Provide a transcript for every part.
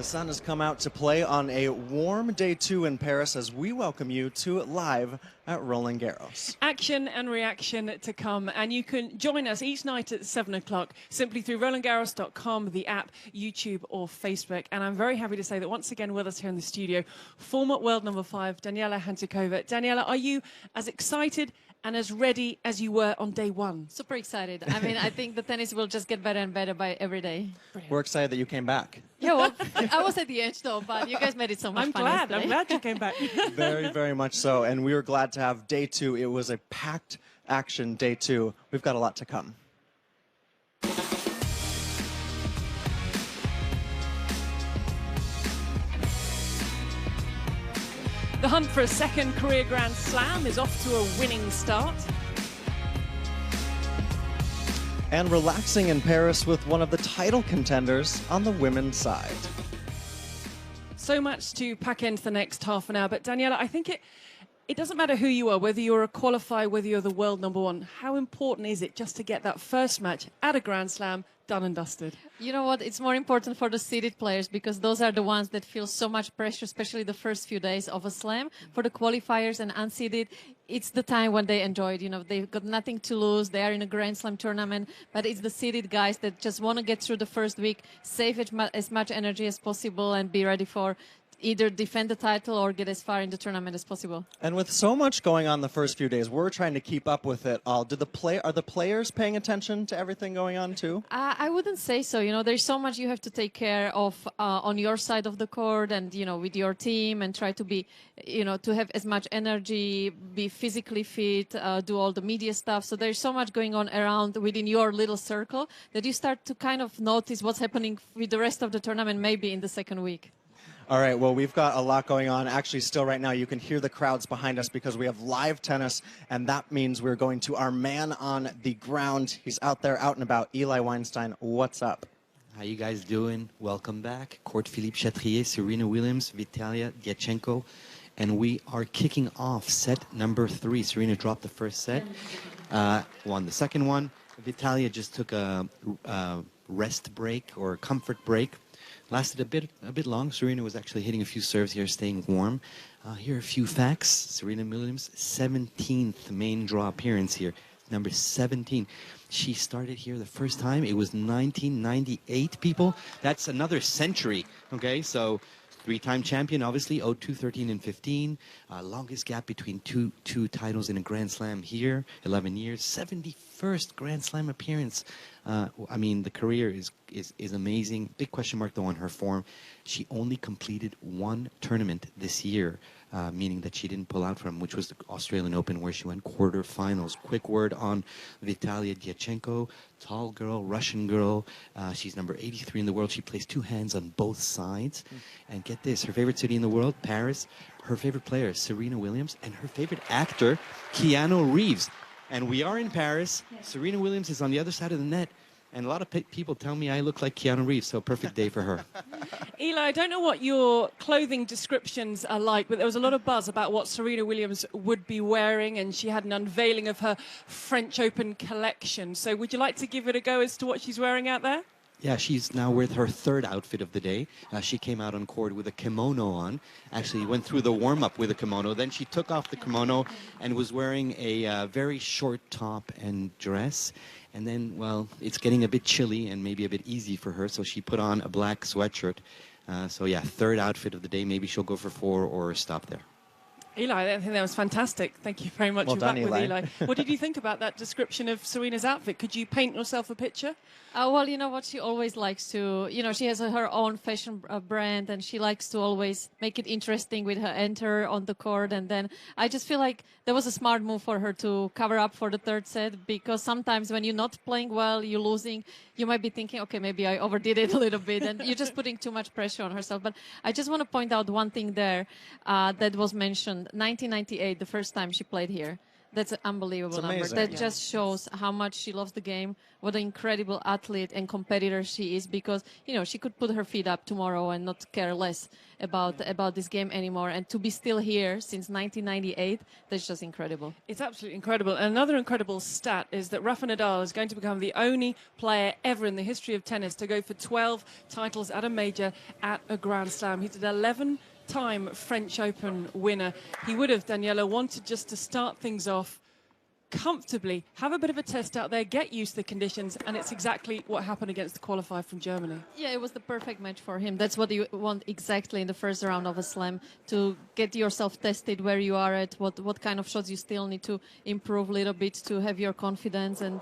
sun has come out to play on a warm day 2 in Paris as we welcome you to Live at Roland-Garros. Action and reaction to come, and you can join us each night at 7 o'clock simply through rolandgarros.com, the app, YouTube or Facebook. And I'm very happy to say that once again with us here in the studio, former world number 5, Daniela-Hantuchová. Daniela, are you as excited and as ready as you were on day 1? Super excited. I mean, I think the tennis will just get better and better by every day. Brilliant. We're excited that you came back. Yeah, well, I was at the edge though, but you guys made it so much fun yesterday. I'm glad you came back. Very, very much so. And we were glad to have day 2. It was a packed action day 2. We've got a lot to come. The hunt for a second career Grand Slam is off to a winning start. And relaxing in Paris with one of the title contenders on the women's side. So much to pack into the next half an hour. But Daniela, I think it doesn't matter who you are, whether you're a qualifier, whether you're the world number 1. How important is it just to get that first match at a Grand Slam done and dusted? You know what? It's more important for the seeded players because those are the ones that feel so much pressure, especially the first few days of a slam. For the qualifiers and unseeded, it's the time when they enjoy it. You know, they've got nothing to lose. They are in a Grand Slam tournament, but it's the seeded guys that just want to get through the first week, save as much energy as possible, and be ready for either defend the title or get as far in the tournament as possible. And with so much going on the first few days, we're trying to keep up with it all. Are the players paying attention to everything going on too? I wouldn't say so. You know, there's so much you have to take care of on your side of the court and, you know, with your team, and try to be, you know, to have as much energy, be physically fit, do all the media stuff. So there's so much going on around within your little circle that you start to kind of notice what's happening with the rest of the tournament maybe in the second week. All right, well, we've got a lot going on. Actually, still right now, you can hear the crowds behind us because we have live tennis, and that means we're going to our man on the ground. He's out there, out and about. Eli Weinstein, what's up? How you guys doing? Welcome back. Court Philippe Chatrier, Serena Williams, Vitalia Diachenko, and we are kicking off set number 3. Serena dropped the first set, won the second one. Vitalia just took a rest break or comfort break. Lasted a bit long. Serena was actually hitting a few serves here, staying warm. Here are a few facts. Serena Williams, 17th main draw appearance here, number 17. She started here the first time. It was 1998, people. That's another century, okay? So 3-time champion, obviously, 02, 13, and 15. Longest gap between two titles in a Grand Slam here, 11 years. 71st Grand Slam appearance. I mean, the career is amazing. Big question mark, though, on her form. She only completed 1 tournament this year, meaning that she didn't pull out from, which was the Australian Open, where she went quarterfinals. Quick word on Vitalia Diachenko, tall girl, Russian girl. She's number 83 in the world. She plays 2 hands on both sides. And get this, her favorite city in the world, Paris. Her favorite player, Serena Williams, and her favorite actor, Keanu Reeves. And we are in Paris. Serena Williams is on the other side of the net. And a lot of people tell me I look like Keanu Reeves, so perfect day for her. Eli, I don't know what your clothing descriptions are like, but there was a lot of buzz about what Serena Williams would be wearing, and she had an unveiling of her French Open collection. So would you like to give it a go as to what she's wearing out there? Yeah, she's now with her 3rd outfit of the day. She came out on court with a kimono on. Actually went through the warm-up with a kimono. Then she took off the kimono and was wearing a very short top and dress. And then, well, it's getting a bit chilly and maybe a bit easy for her, so she put on a black sweatshirt. So yeah, 3rd outfit of the day. Maybe she'll go for 4 or stop there. Eli, I think that was fantastic. Thank you very much. Well done, with Eli. Eli. What did you think about that description of Serena's outfit? Could you paint yourself a picture? Well, you know what? She always likes to, you know, she has her own fashion brand, and she likes to always make it interesting with her enter on the court. And then I just feel like that was a smart move for her to cover up for the 3rd set, because sometimes when you're not playing well, you're losing, you might be thinking, okay, maybe I overdid it a little bit, and you're just putting too much pressure on herself. But I just want to point out one thing there that was mentioned. 1998, the first time she played here. That's an unbelievable number. amazing. That just shows how much she loves the game, what an incredible athlete and competitor she is, because, she could put her feet up tomorrow and not care less about this game anymore. And to be still here since 1998, that's just incredible. It's absolutely incredible. And another incredible stat is that Rafa Nadal is going to become the only player ever in the history of tennis to go for 12 titles at a major at a Grand Slam. He's an 11-time French Open winner. He would have, Daniela, wanted just to start things off comfortably, have a bit of a test out there, get used to the conditions, and it's exactly what happened against the qualifier from Germany. Yeah, it was the perfect match for him. That's what you want exactly in the first round of a slam, to get yourself tested where you are at, what kind of shots you still need to improve a little bit to have your confidence. And,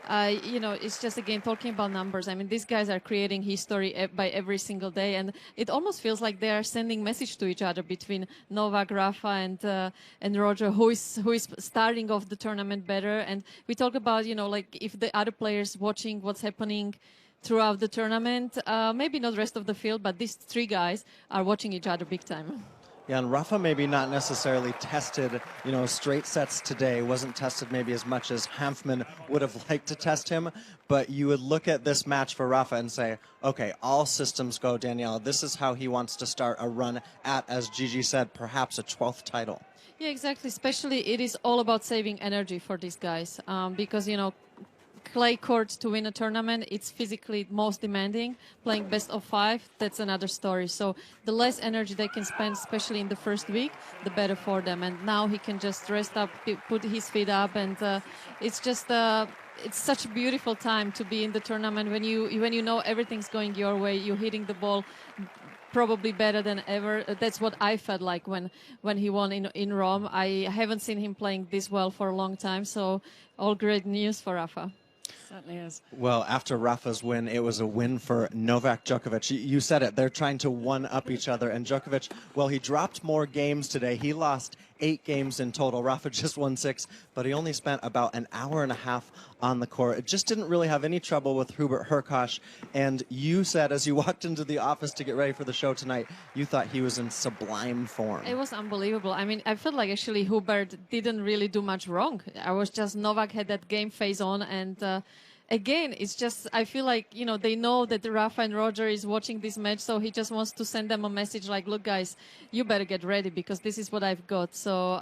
it's just, again, talking about numbers. I mean, these guys are creating history by every single day, and it almost feels like they are sending message to each other between Novak, Rafa, and Roger, who is starting off the tournament better. And we talk about, if the other players watching what's happening throughout the tournament, maybe not the rest of the field, but these three guys are watching each other big time. Yeah, and Rafa maybe not necessarily tested, straight sets today, wasn't tested maybe as much as Hanfmann would have liked to test him, but you would look at this match for Rafa and say, okay, all systems go, Daniela. This is how he wants to start a run at, as Gigi said, perhaps a 12th title. Yeah, exactly. Especially it is all about saving energy for these guys, because, clay court to win a tournament, it's physically most demanding. Playing best of 5, that's another story. So the less energy they can spend, especially in the first week, the better for them. And now he can just rest up, put his feet up, and it's just it's such a beautiful time to be in the tournament when you know everything's going your way, you're hitting the ball probably better than ever. That's what I felt like when he won in Rome. I haven't seen him playing this well for a long time, so all great news for Rafa. Certainly is. Well, after Rafa's win, it was a win for Novak Djokovic. You said it. They're trying to one-up each other. And Djokovic, well, he dropped more games today. He lost 8 games in total. Rafa just won 6, but he only spent about an hour and a half on the court. It just didn't really have any trouble with Hubert Hurkacz. And you said, as you walked into the office to get ready for the show tonight, you thought he was in sublime form. It was unbelievable. I mean, I felt like actually Hubert didn't really do much wrong. I was just, Novak had that game face on, and again, it's just, I feel like, they know that Rafa and Roger is watching this match, so he just wants to send them a message like, look, guys, you better get ready because this is what I've got. So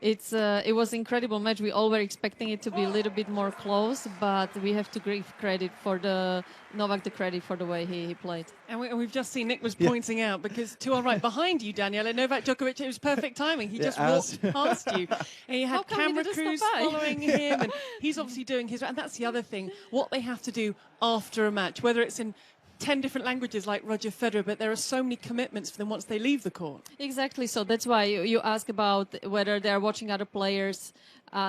it was an incredible match. We all were expecting it to be a little bit more close, but we have to give credit for Novak the credit for the way he played. And we've just seen Nick was pointing out, because to our right behind you, Daniela, Novak Djokovic, it was perfect timing. He just walked past you. And you had camera crews following him. And he's obviously doing his... And that's the other thing, what they have to do after a match, whether it's in 10 different languages like Roger Federer, but there are so many commitments for them once they leave the court. Exactly. So that's why you ask about whether they're watching other players.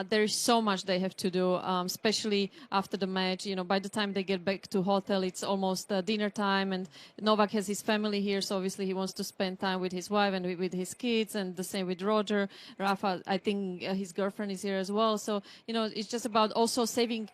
There is so much they have to do, especially after the match. By the time they get back to hotel, it's almost dinner time, and Novak has his family here, so obviously he wants to spend time with his wife and with his kids, and the same with Roger. Rafa, I think his girlfriend is here as well. So, it's just about also saving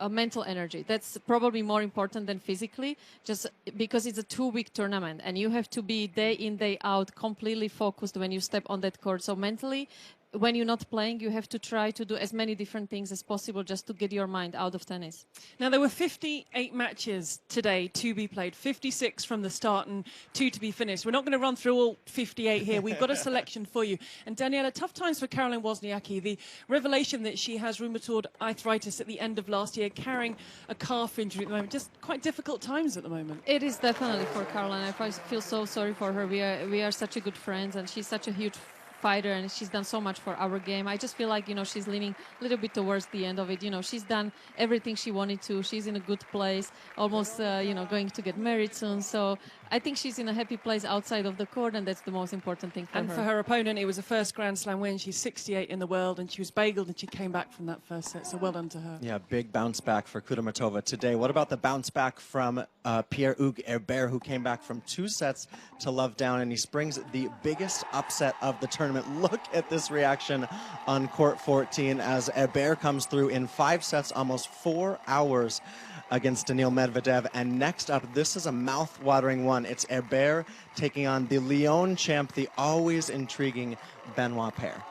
mental energy. That's probably more important than physically, just because it's a 2-week tournament and you have to be day in, day out, completely focused when you step on that court. So mentally, when you're not playing, you have to try to do as many different things as possible just to get your mind out of tennis. Now, there were 58 matches today to be played, 56 from the start and 2 to be finished. We're not going to run through all 58 here. We've got a selection for you. And Daniela, tough times for Caroline Wozniacki. The revelation that she has rheumatoid arthritis at the end of last year, carrying a calf injury at the moment. Just quite difficult times at the moment. It is definitely for Caroline. I feel so sorry for her. We are such a good friends, and she's such a huge fighter, and she's done so much for our game. I just feel like, she's leaning a little bit towards the end of it. She's done everything she wanted to. She's in a good place, almost, going to get married soon. So I think she's in a happy place outside of the court, and that's the most important thing for her. And for her opponent, it was a first Grand Slam win. She's 68 in the world, and she was bageled, and she came back from that first set. So well done to her. Yeah, big bounce back for Kudermetova today. What about the bounce back from Pierre-Hugues Herbert, who came back from 2 sets to love down, and he springs the biggest upset of the tournament. Look at this reaction on court 14 as Herbert comes through in 5 sets, almost 4 hours against Daniil Medvedev. And next up, this is a mouth-watering one. It's Herbert taking on the Lyon champ, the always intriguing Benoit Paire.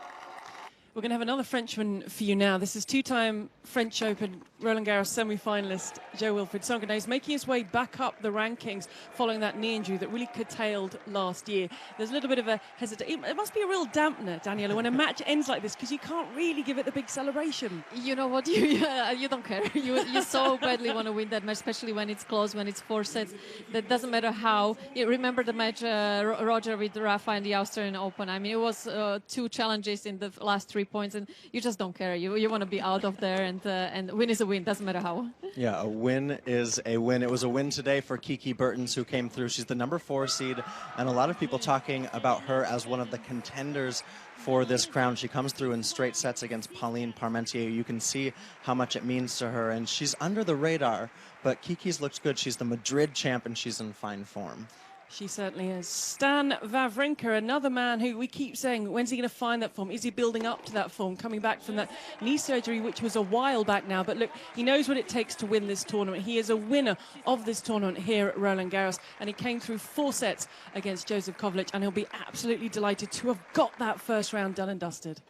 We're going to have another Frenchman for you now. This is two-time French Open Roland-Garros semi-finalist Jo-Wilfried Tsonga. He's making his way back up the rankings following that knee injury that really curtailed last year. There's a little bit of a hesitation. It must be a real dampener, Daniela, when a match ends like this, because you can't really give it the big celebration. You know what? You don't care. You so badly want to win that match, especially when it's close, when it's 4 sets. That doesn't matter how. You remember the match Roger with Rafa in the Australian Open. I mean, it was 2 challenges in the last 3 points, and you just don't care. You want to be out of there, and win is a win. Doesn't matter how. Yeah, a win is a win. It was a win today for Kiki Bertens, who came through. She's the number 4 seed, and a lot of people talking about her as one of the contenders for this crown. She comes through in straight sets against Pauline Parmentier. You can see how much it means to her, and she's under the radar, but Kiki's looks good. She's the Madrid champ, and she's in fine form. She certainly is. Stan Wawrinka, another man who we keep saying, when's he going to find that form? Is he building up to that form, coming back from that knee surgery, which was a while back now? But look, he knows what it takes to win this tournament. He is a winner of this tournament here at Roland-Garros, and he came through 4 sets against Joseph Kovalic, and he'll be absolutely delighted to have got that first round done and dusted.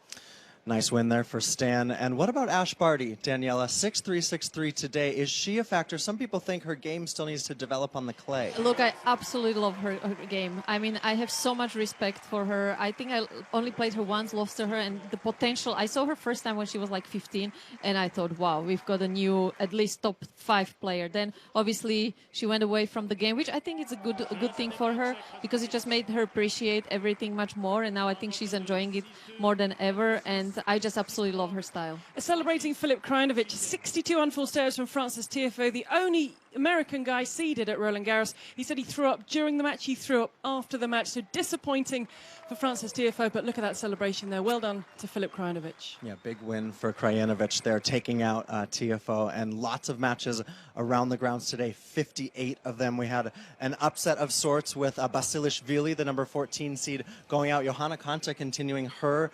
Nice win there for Stan. And what about Ash Barty, Daniela? 6-3, 6-3 today. Is she a factor? Some people think her game still needs to develop on the clay. Look, I absolutely love her game. I mean, I have so much respect for her. I think I only played her once, lost to her, and the potential. I saw her first time when she was like 15, and I thought, wow, we've got a new, at least top 5 player. Then, obviously, she went away from the game, which I think is a good thing for her, because it just made her appreciate everything much more, and now I think she's enjoying it more than ever, and I just absolutely love her style. Celebrating Filip Krajinovic, 62 unfull stares from Francis Tiafoe, the only American guy seeded at Roland-Garros. He said he threw up during the match, he threw up after the match, so disappointing for Francis Tiafoe, but look at that celebration there. Well done to Filip Krajinovic. Yeah, big win for Krajinovic there, taking out Tiafoe, and lots of matches around the grounds today, 58 of them. We had an upset of sorts with Basilishvili, the number 14 seed, going out. Johanna Konta continuing her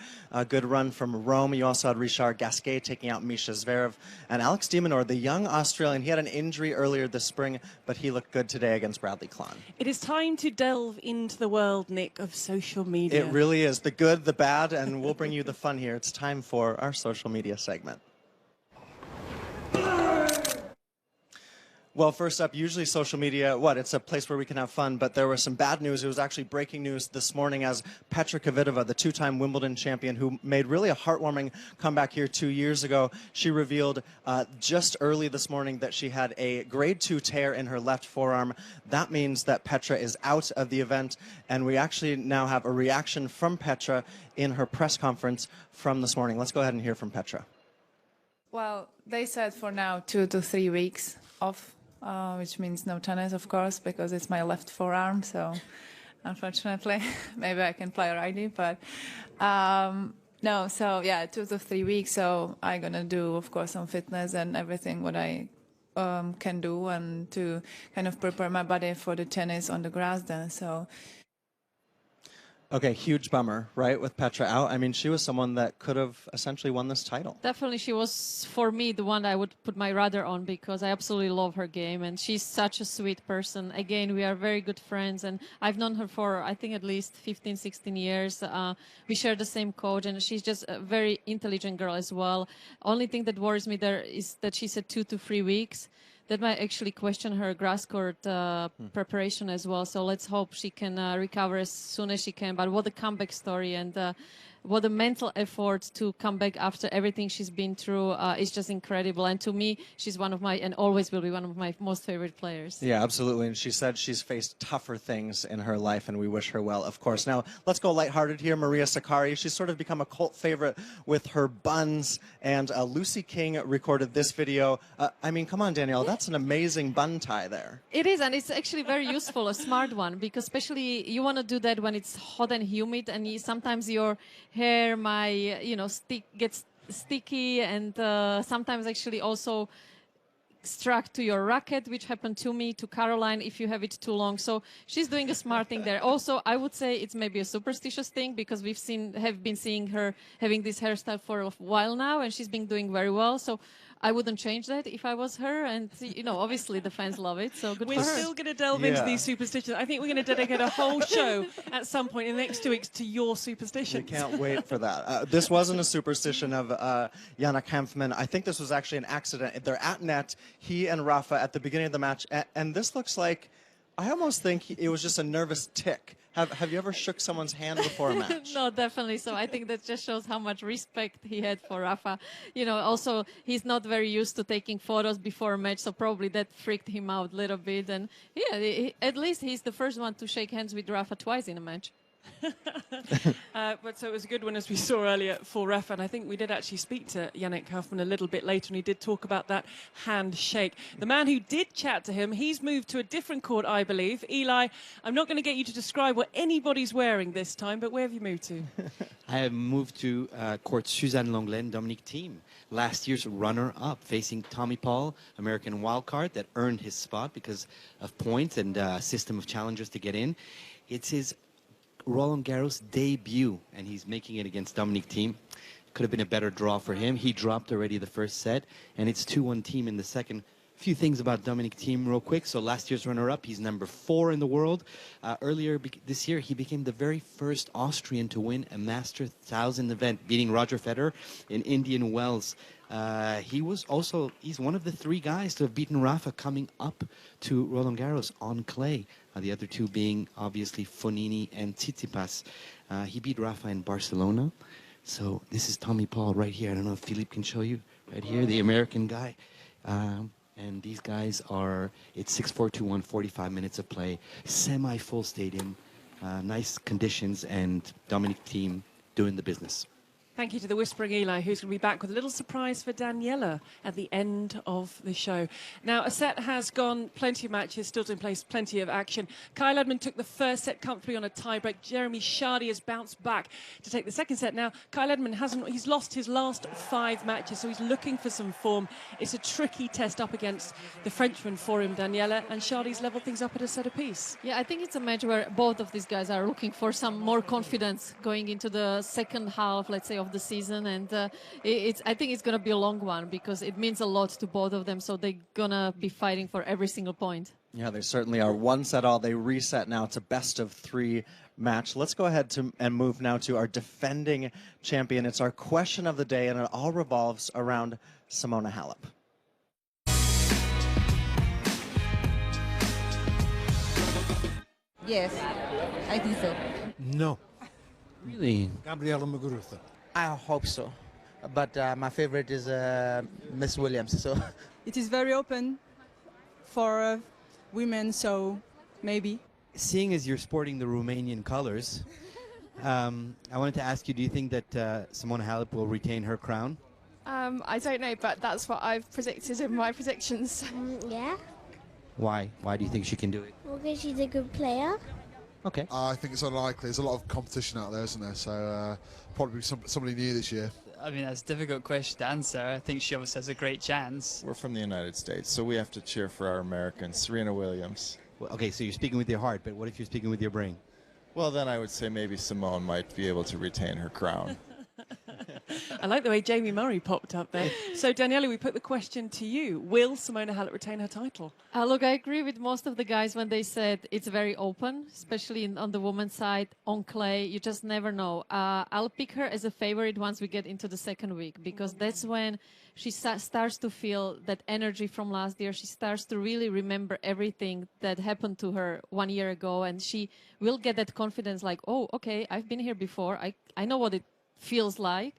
good run from Rome. You also had Richard Gasquet taking out Misha Zverev, and Alex de Minaur, the young Australian. He had an injury earlier this spring, but he looked good today against Bradley Klahn. It is time to delve into the world, Nick, of social media. It really is. The good, the bad, and we'll bring you the fun here. It's time for our social media segment. Well, first up, usually social media, it's a place where we can have fun, but there was some bad news. It was actually breaking news this morning as Petra Kvitova, the 2-time Wimbledon champion, who made really a heartwarming comeback here 2 years ago. She revealed just early this morning that she had a grade 2 tear in her left forearm. That means that Petra is out of the event, and we actually now have a reaction from Petra in her press conference from this morning. Let's go ahead and hear from Petra. Well, they said for now 2 to 3 weeks off. Which means no tennis, of course, because it's my left forearm. So, unfortunately, maybe I can play already, but no. So yeah, 2 to 3 weeks. So I'm gonna do, of course, some fitness and everything what I can do, and to kind of prepare my body for the tennis on the grass. Then so. Okay, huge bummer, right, with Petra out. I mean, she was someone that could have essentially won this title. Definitely, she was, for me, the one I would put my radar on, because I absolutely love her game, and she's such a sweet person. Again, we are very good friends, and I've known her for, I think, at least 15, 16 years. We share the same coach, and she's just a very intelligent girl as well. Only thing that worries me there is that she said 2 to 3 weeks. That might actually question her grass court preparation as well. So let's hope she can recover as soon as she can. But what a comeback story, and what a mental effort to come back after everything she's been through is just incredible. And to me, she's one of my, and always will be one of my most favorite players. Yeah, absolutely. And she said she's faced tougher things in her life, and we wish her well, of course. Now, let's go lighthearted here. Maria Sakkari, she's sort of become a cult favorite with her buns, and Lucy King recorded this video. I mean, come on, Danielle, that's an amazing bun tie there. It is, and it's actually very useful, a smart one, because especially you want to do that when it's hot and humid, and sometimes your hair gets sticky, and sometimes actually also struck to your racket, which happened to me, to Caroline, if you have it too long. So she's doing a smart thing there. Also, I would say it's maybe a superstitious thing, because have been seeing her having this hairstyle for a while now, and she's been doing very well. So I wouldn't change that if I was her. And, you know, obviously the fans love it, so good We're for her. still going to delve into these superstitions. I think we're going to dedicate a whole show at some point in the next 2 weeks to your superstitions. We can't wait for that. This wasn't a superstition of Yannick Hanfmann. I think this was actually an accident. They're at net, he and Rafa at the beginning of the match, and this looks like, I almost think it was just a nervous tick. Have you ever shook someone's hand before a match? No, definitely. So I think that just shows how much respect he had for Rafa. You know, also, he's not very used to taking photos before a match, so probably that freaked him out a little bit. And yeah, at least he's the first one to shake hands with Rafa twice in a match. But so it was a good one, as we saw earlier, for Rafa, and I think we did actually speak to Yannick Hanfmann a little bit later, and he did talk about that handshake. The man who did chat to him, he's moved to a different court, I believe. Eli, I'm not going to get you to describe what anybody's wearing this time, but where have you moved to? I have moved to court Suzanne Lenglen, Dominic Thiem, last year's runner-up, facing Tommy Paul, American wildcard that earned his spot because of points and system of challengers to get in. It's his Roland-Garros debut, and he's making it against Dominic Thiem. Could have been a better draw for him. He dropped already the first set, and it's 2-1 Thiem in the second. Few things about Dominic Thiem real quick. So last year's runner-up, he's number 4 in the world. Earlier this year, he became the very first Austrian to win a Master 1000 event, beating Roger Federer in Indian Wells. He's one of the 3 guys to have beaten Rafa coming up to Roland-Garros on clay. The other 2 being obviously Fonini and Tsitsipas. He beat Rafa in Barcelona. So this is Tommy Paul right here. I don't know if Philippe can show you right here, the American guy. And these guys are, it's 6-4, 2-1, 45 minutes of play, semi-full stadium, nice conditions, and Dominic Thiem doing the business. Thank you to the Whispering Eli, who's going to be back with a little surprise for Daniela at the end of the show. Now, a set has gone, plenty of matches still in place, plenty of action. Kyle Edmund took the first set comfortably on a tiebreak. Jeremy Chardy has bounced back to take the second set. Now, Kyle Edmund he's lost his last 5 matches, so he's looking for some form. It's a tricky test up against the Frenchman for him, Daniela, and Chardy's leveled things up at a set apiece. Yeah, I think it's a match where both of these guys are looking for some more confidence going into the second half, let's say, of the season, and I think it's going to be a long one because it means a lot to both of them, so they're going to be fighting for every single point. Yeah, they certainly are. 1 set all. They reset now. It's a best of 3 match. Let's go ahead and move now to our defending champion. It's our question of the day, and it all revolves around Simona Halep. Yes, I think so. No. Really? Gabriela Muguruza. I hope so, but my favorite is Miss Williams. So it is very open for women, so maybe. Seeing as you're sporting the Romanian colors, I wanted to ask you, do you think that Simona Halep will retain her crown? I don't know, but that's what I've predicted in my predictions. Yeah. Why? Why do you think she can do it? Well, because she's a good player. Okay. I think it's unlikely. There's a lot of competition out there, isn't there? So probably somebody new this year. I mean, that's a difficult question to answer. I think she obviously has a great chance. We're from the United States, so we have to cheer for our Americans. Serena Williams. Well, okay, so you're speaking with your heart, but what if you're speaking with your brain? Well, then I would say maybe Simone might be able to retain her crown. I like the way Jamie Murray popped up there. So, Daniela, we put the question to you. Will Simona Halep retain her title? Look, I agree with most of the guys when they said it's very open, especially on the women's side, on clay. You just never know. I'll pick her as a favorite once we get into the second week, because that's when she starts to feel that energy from last year. She starts to really remember everything that happened to her 1 year ago, and she will get that confidence like, oh, okay, I've been here before. I know what it feels like.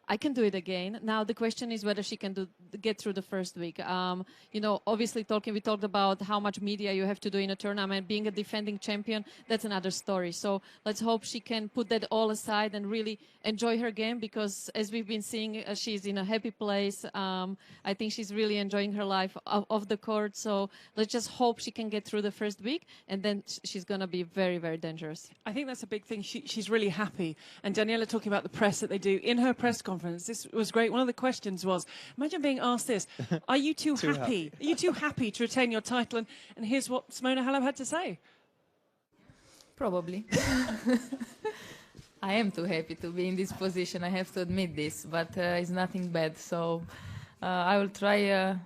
I can do it again. Now the question is whether she can get through the first week. You know, obviously we talked about how much media you have to do in a tournament. Being a defending champion, that's another story. So let's hope she can put that all aside and really enjoy her game, because as we've been seeing, she's in a happy place. I think she's really enjoying her life off the court. So let's just hope she can get through the first week, and then she's going to be very, very dangerous. I think that's a big thing. She's really happy. And Daniela talking about the press that they do in her press conference. This was great. One of the questions was, imagine being asked this, are you too happy? Are you too happy to retain your title? And here's what Simona Halep had to say. Probably. I am too happy to be in this position. I have to admit this, but it's nothing bad. So I will try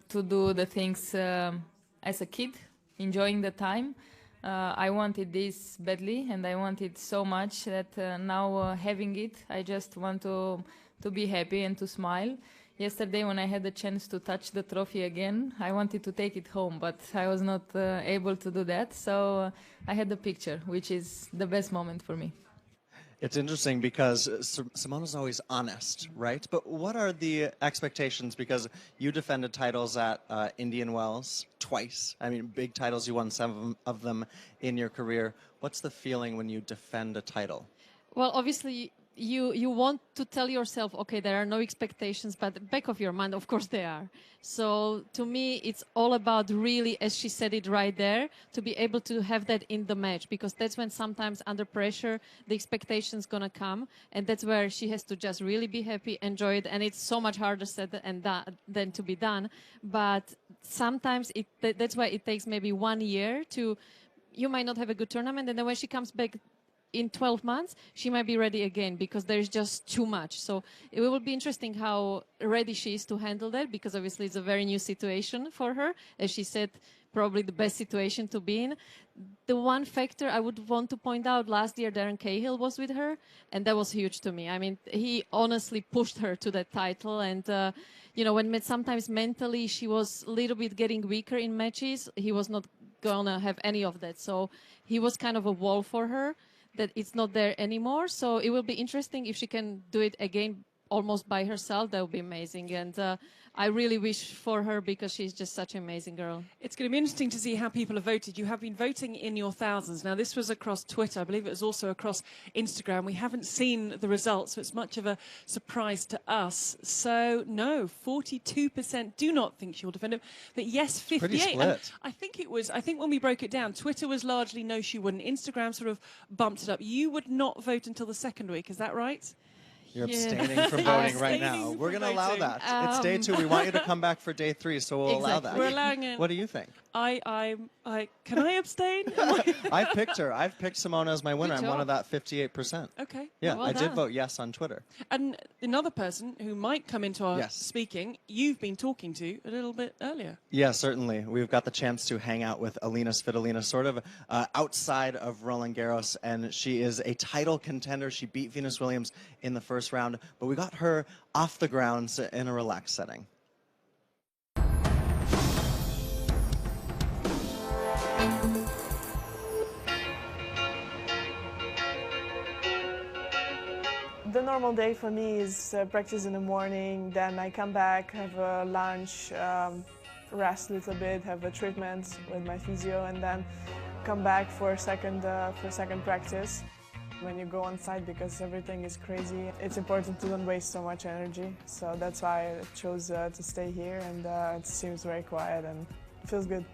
to do the things as a kid, enjoying the time. I wanted this badly, and I want it so much that now having it, I just want to be happy and to smile. Yesterday, when I had the chance to touch the trophy again, I wanted to take it home, but I was not able to do that. So I had the picture, which is the best moment for me. It's interesting because Simona's always honest, right? But what are the expectations? Because you defended titles at Indian Wells twice. I mean, big titles. You won 7 of them in your career. What's the feeling when you defend a title? Well, obviously, you want to tell yourself, okay, there are no expectations, but back of your mind, of course, there are. So to me, it's all about really, as she said it right there, to be able to have that in the match, because that's when sometimes under pressure, the expectation's going to come, and that's where she has to just really be happy, enjoy it, and it's so much harder said than to be done. But sometimes that's why it takes maybe 1 year to, you might not have a good tournament, and then when she comes back in 12 months, she might be ready again, because there's just too much. So it will be interesting how ready she is to handle that, because obviously it's a very new situation for her. As she said, probably the best situation to be in. The one factor I would want to point out, last year Darren Cahill was with her, and that was huge to me. I mean, he honestly pushed her to that title, and you know, when sometimes mentally she was a little bit getting weaker in matches, he was not gonna have any of that. So he was kind of a wall for her, that it's not there anymore. So it will be interesting if she can do it again almost by herself. That would be amazing. And I really wish for her, because she's just such an amazing girl. It's going to be interesting to see how people have voted. You have been voting in your thousands. Now, this was across Twitter. I believe it was also across Instagram. We haven't seen the results, so it's much of a surprise to us. So, no, 42% do not think she'll defend him. But yes, 58%. Pretty split. I think when we broke it down, Twitter was largely no, she wouldn't. Instagram sort of bumped it up. You would not vote until the second week. Is that right? You're abstaining from voting right now. We're going to allow that. It's day 2. We want you to come back for day 3, so we'll allow that. We're allowing it. What do you think? Can I abstain? I picked her. I've picked Simona as my winner. Good I'm one job. of that 58%. Okay. Yeah, Well I did done. vote yes on Twitter. And another person who might come into our Yes. speaking, you've been talking to a little bit earlier. Yeah, certainly. We've got the chance to hang out with Elina Svitolina, sort of outside of Roland-Garros, and she is a title contender. She beat Venus Williams in the first round, but we got her off the grounds in a relaxed setting. The normal day for me is practice in the morning, then I come back, have a lunch, rest a little bit, have a treatment with my physio, and then come back for second practice. When you go on site, because everything is crazy, it's important to don't waste so much energy. So that's why I chose to stay here, and it seems very quiet and feels good.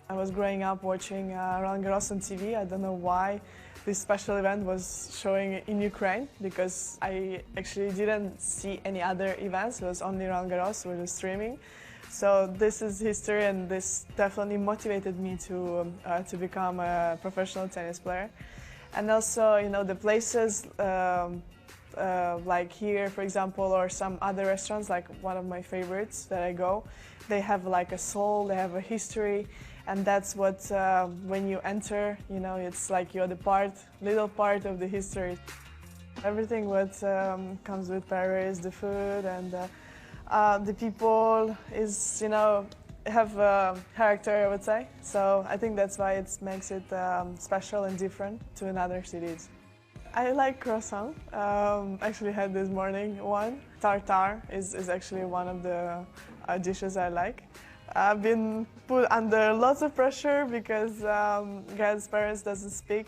I was growing up watching Roland-Garros on TV. I don't know why this special event was showing in Ukraine, because I actually didn't see any other events. It was only Roland-Garros with the streaming. So this is history, and this definitely motivated me to become a professional tennis player. And also, you know, the places like here, for example, or some other restaurants, like one of my favorites that I go, they have like a soul, they have a history, and that's what, when you enter, you know, it's like you're the little part of the history. Everything what comes with Paris, the food and the people is, you know, have character, I would say. So I think that's why it makes it special and different to another cities. I like croissant. Actually had this morning one. Tartare is actually one of the dishes I like. I've been put under lots of pressure because Gad's parents doesn't speak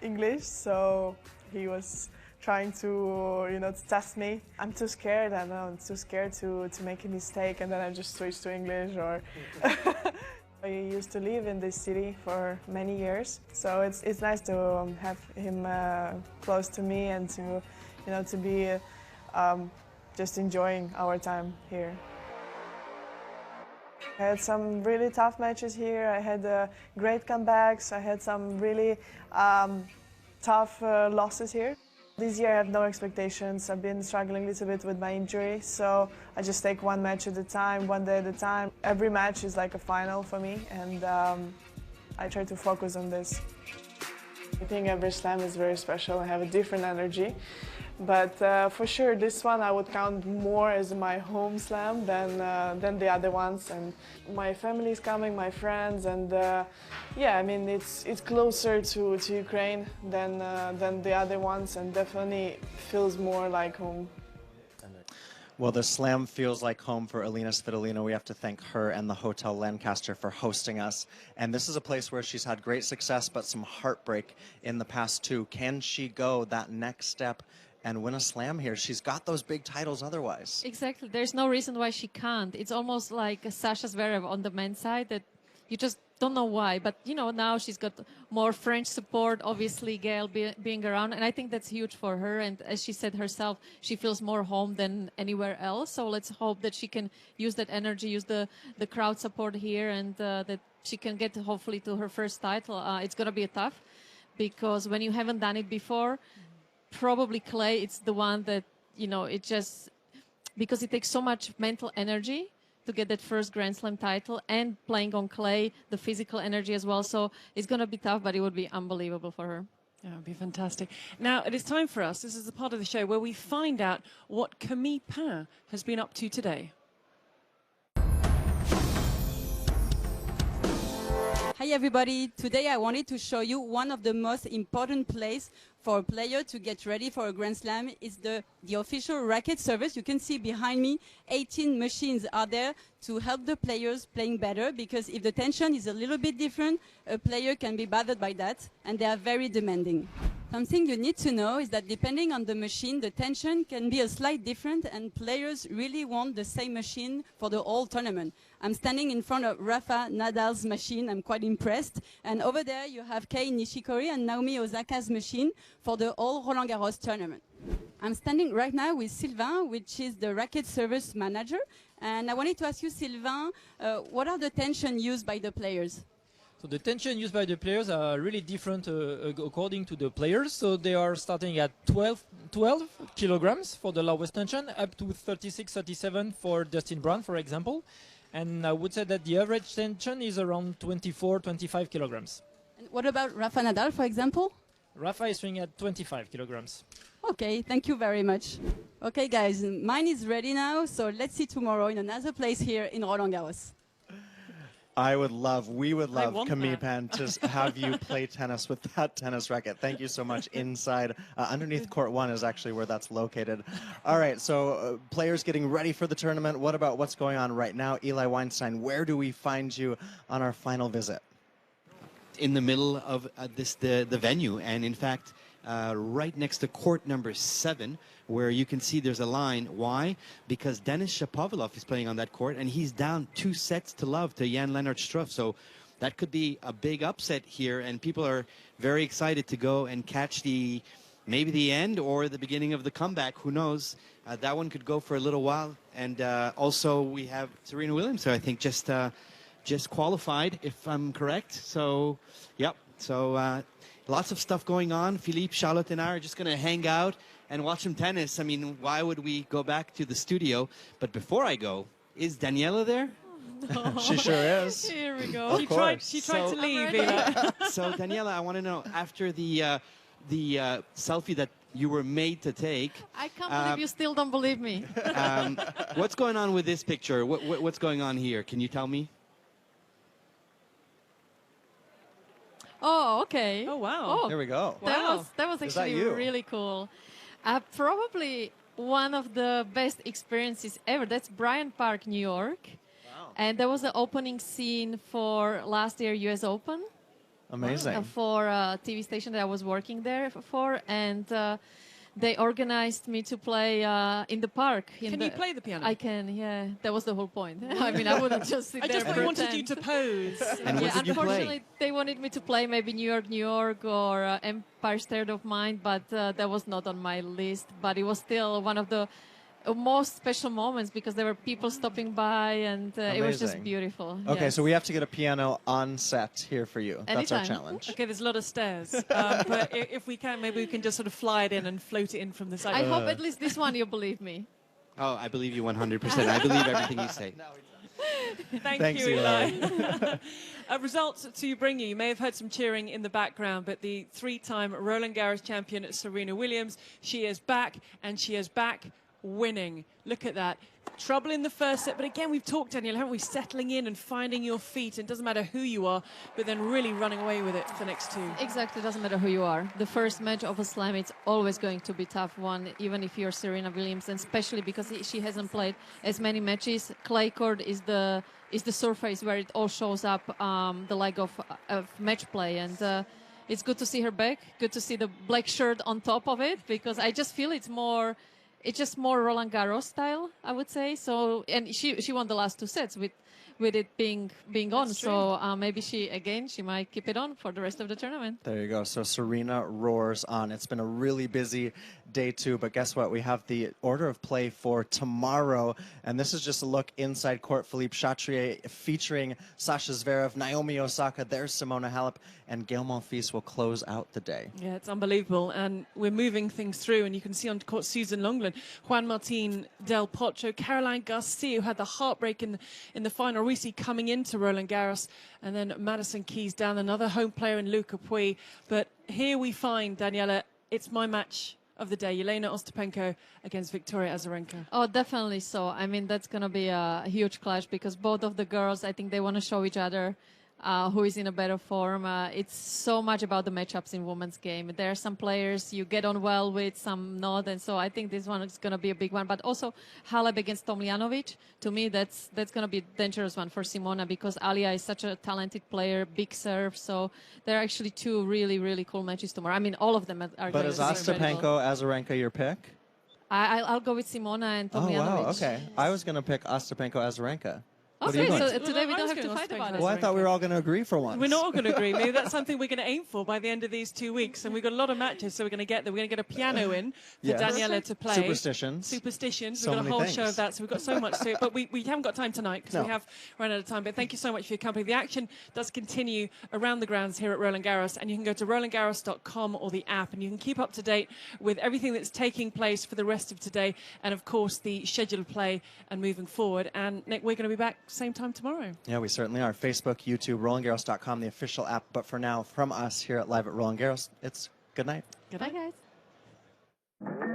English, so he was trying to, you know, to test me. I'm too scared. I know I'm too scared to make a mistake, and then I just switch to English. Or I used to live in this city for many years, so it's nice to have him close to me and to, you know, to be just enjoying our time here. I had some really tough matches here. I had great comebacks. I had some really tough losses here. This year I have no expectations. I've been struggling a little bit with my injury, so I just take one match at a time, one day at a time. Every match is like a final for me, and I try to focus on this. I think every slam is very special. I have a different energy. But for sure, this one I would count more as my home slam than the other ones. And my family is coming, my friends, and yeah, I mean it's closer to Ukraine than the other ones, and definitely feels more like home. Well, the slam feels like home for Elina Svitolina. We have to thank her and the Hotel Lancaster for hosting us. And this is a place where she's had great success, but some heartbreak in the past too. Can she go that next step and win a slam here? She's got those big titles otherwise. Exactly. There's no reason why she can't. It's almost like Sasha Zverev on the men's side that you just don't know why. But, you know, now she's got more French support, obviously, Gail being around. And I think that's huge for her. And as she said herself, she feels more home than anywhere else. So let's hope that she can use that energy, use the crowd support here, and that she can get, hopefully, to her first title. It's going to be tough because when you haven't done it before, probably clay, it's the one that, you know, it just, because it takes so much mental energy to get that first Grand Slam title, and playing on clay, the physical energy as well. So it's going to be tough, but it would be unbelievable for her. Yeah, it would be fantastic. Now, it is time for us. This is the part of the show where we find out what Camille Pain has been up to today. Hi everybody, today I wanted to show you one of the most important places for a player to get ready for a Grand Slam is the official racket service. You can see behind me 18 machines are there to help the players playing better, because if the tension is a little bit different, a player can be bothered by that, and they are very demanding. Something you need to know is that depending on the machine, the tension can be a slight different, and players really want the same machine for the whole tournament. I'm standing in front of Rafa Nadal's machine. I'm quite impressed. And over there you have Kei Nishikori and Naomi Osaka's machine for the whole Roland-Garros tournament. I'm standing right now with Sylvain, which is the racket service manager. And I wanted to ask you, Sylvain, what are the tension used by the players? So the tension used by the players are really different according to the players. So they are starting at 12 kilograms for the lowest tension, up to 36, 37 for Dustin Brown, for example. And I would say that the average tension is around 24, 25 kilograms. And what about Rafa Nadal, for example? Rafa is swinging at 25 kilograms. Okay, thank you very much. Okay, guys, mine is ready now. So let's see tomorrow in another place here in Roland-Garros. We would love, Camille Pain, to have you play tennis with that tennis racket. Thank you so much. Inside, underneath court 1 is actually where that's located. All right, so players getting ready for the tournament. What about what's going on right now? Eli Weinstein, where do we find you on our final visit? In the middle of the venue, and in fact, right next to court number 7, where you can see there's a line. Why? Because Denis Shapovalov is playing on that court, and he's down 2 sets to love to Jan-Lennard Struff. So that could be a big upset here, and people are very excited to go and catch maybe the end or the beginning of the comeback. Who knows? That one could go for a little while. And also we have Serena Williams, who I think just qualified, if I'm correct. So, yep. So lots of stuff going on. Philippe, Charlotte, and I are just going to hang out and watch some tennis. I mean, why would we go back to the studio? But before I go, is Daniela there? No. She sure is. Here we go. She tried to leave. So Daniela, I want to know, after the selfie that you were made to take. I can't believe you still don't believe me. What's going on with this picture? What's going on here? Can you tell me? Oh, okay. Oh, wow. Oh, there we go. That was actually really cool. Probably one of the best experiences ever. That's Bryant Park, New York. Wow. And there was the opening scene for last year US Open. Amazing. For a TV station that I was working there for. And they organized me to play in the park. Can you play the piano? I can, yeah. That was the whole point. I mean, I wouldn't just sit there. I just wanted you to pose. And what did you play? Unfortunately, they wanted me to play maybe New York, or Empire State of Mind, but that was not on my list. But it was still one of the most special moments because there were people stopping by and it was just Amazing. beautiful. Okay, Yes. so we have to get a piano on set here for you. That's our Anytime. challenge. Okay, there's a lot of stairs. But if we can, maybe we can just sort of fly it in and float it in from the side. I hope at least this one you believe me. Oh, I believe you 100%. I believe everything you say. Thanks, you, Eli. Results to bring you. You may have heard some cheering in the background, but the three-time Roland-Garros champion Serena Williams, she is back, and she is back winning. Look at that. Trouble in the first set, but again, we've talked, Daniela, haven't we? Settling in and finding your feet. It doesn't matter who you are, but then really running away with it for the next two. Exactly, it doesn't matter who you are. The first match of a slam, it's always going to be tough one, even if you're Serena Williams, and especially because she hasn't played as many matches. Clay court is the surface where it all shows up, the leg of match play, and it's good to see her back. Good to see the black shirt on top of it, because I just feel it's just more Roland-Garros style, I would say. So, and she won the last two sets with it being on. That's So maybe she might keep it on for the rest of the tournament. There you go. So Serena roars on. It's been a really busy day two, but guess what? We have the order of play for tomorrow, and this is just a look inside court. Philippe Chatrier featuring Sasha Zverev, Naomi Osaka, there's Simona Halep, and Gael Monfils will close out the day. Yeah, it's unbelievable, and we're moving things through, and you can see on court Susan Longland, Juan Martín Del Potro, Caroline Garcia, who had the heartbreak in the final, Risi coming into Roland-Garros, and then Madison Keys down, another home player in Luca Pouille. But here we find, Daniela, it's my match of the day, Elena Ostapenko against Victoria Azarenka. Oh, definitely so. I mean, that's going to be a huge clash because both of the girls, I think they want to show each other who is in a better form. It's so much about the matchups in women's game. There are some players you get on well with, some not, and so I think this one is going to be a big one. But also Halep against Tomljanovic, to me, that's going to be a dangerous one for Simona because Alia is such a talented player, big serve. So there are actually two really, really cool matches tomorrow. I mean, all of them are But going is to be incredible. Ostapenko Azarenka your pick? I'll go with Simona and Tomljanovic. Oh, wow, okay. I was going to pick Ostapenko Azarenka. What are you Okay, going so to- today we I don't was have to going fight Ostapenko about it. Well, I thought we were all going to agree for once. We're not all going to agree. Maybe that's something we're going to aim for by the end of these 2 weeks. And we've got a lot of matches, so we're going to get there. We're going to get a piano in for Yes. Daniela to play. Superstitions. Superstitions. So We've got a many whole things. show of that, so we've got so much to it. But we haven't got time tonight because No. we have run out of time. But thank you so much for your company. The action does continue around the grounds here at Roland-Garros. And you can go to rolandgarros.com or the app, and you can keep up to date with everything that's taking place for the rest of today. And, of course, the scheduled play and moving forward. And, Nick, we're going to be back same time tomorrow. Yeah, we certainly are. Facebook, YouTube, RolandGarros.com, the official app. But for now, from us here at Live at Roland Garros, it's good night. Good night, guys.